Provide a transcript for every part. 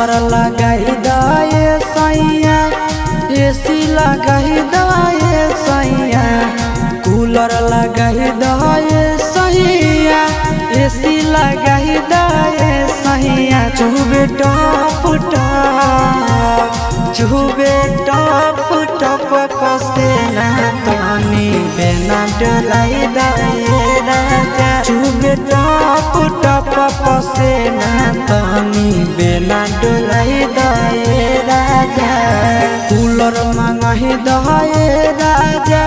Cooler लगाई दाए सैया एसी लगाई दाए सैया कूलर लगाई दाए सैया एसी लगाई दाए सैया चुबे टप टप पसेना तनी बेना डोलाई दाए राजा चुबे टप पसेना तनी बेना डोलाई दाए राजा कूलर मंगाही दाए राजा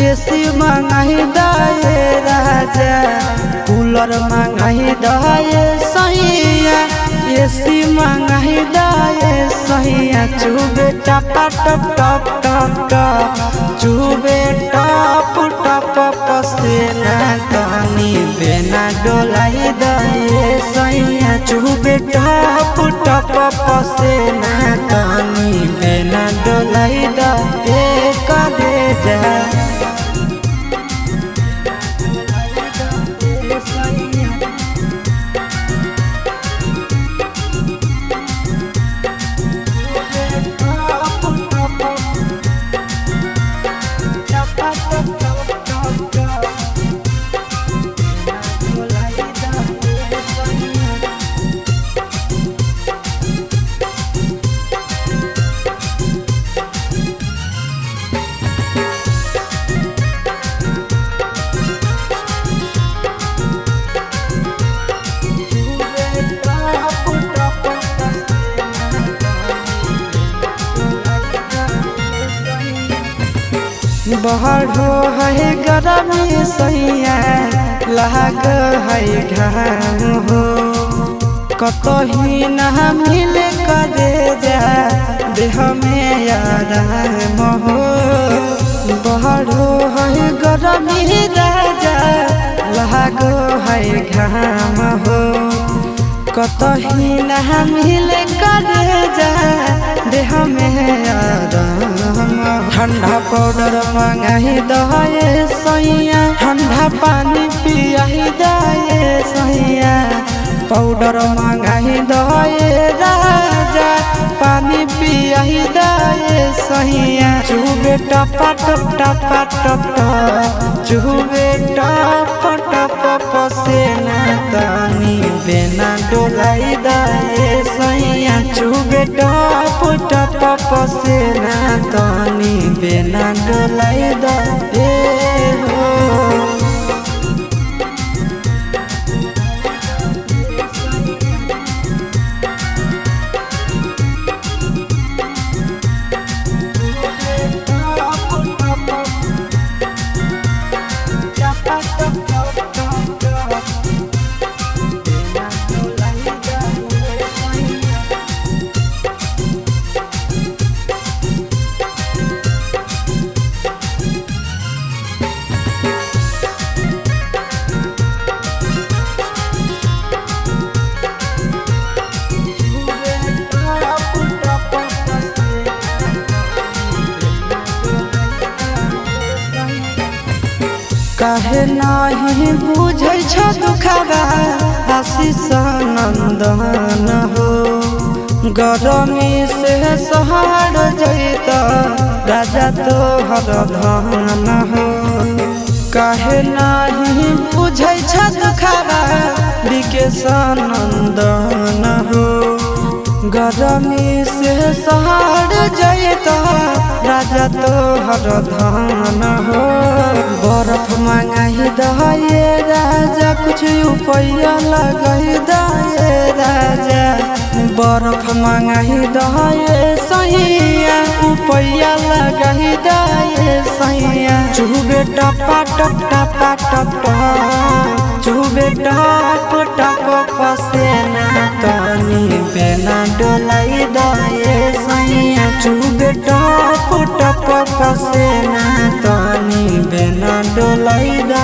एसी मंगाही दाए राजा कूलर मंगाही दाए सैया एसी मंगाही दाए सैया चुबे टप चुबे टप पसेना तनी बेना डोलाई दाए सैया चुबे टप पसेना तनी बेना डोलाई दाए करे जा बहरो है गरमी सैया लाग है घाम हो कतही न मिले करे जा देह में आराम हो बहरो है गरमी राजा लाग है घाम हो कतही न मिले करे जा देह में आराम ठंडा पाउडर मंगाही दाए सैया ठंडा पानी पियाही दाए सैया पाउडर मंगाही दाए राजा पानी पियाही दाए सैया चुबे टप चुबे टप पसेना तनी बेना डोलाई दाए सैया चुबे टप पसेना तनी बेना डोलाई दाए हो काहे नहीं बुझै छ दुखबा आशीष नंदन हो गरमी से सहर जैत राजा तोहर धन हो काहे नहीं बुझै छ दुखबा विकेश नंदन हो गरमी से सहर जैत राजा तोहर धन हो बर्फ मंगाही दाए राजा कुछ रुपया लगाई दाए राजा बर्फ मंगाही दाए सैया रुपया लगाई दाए सैया चुबे टप चुबे टप पसेना तनी बेना डोलाई दाए सैया चुबे टप पसेना तनी बेना डोलाई दा।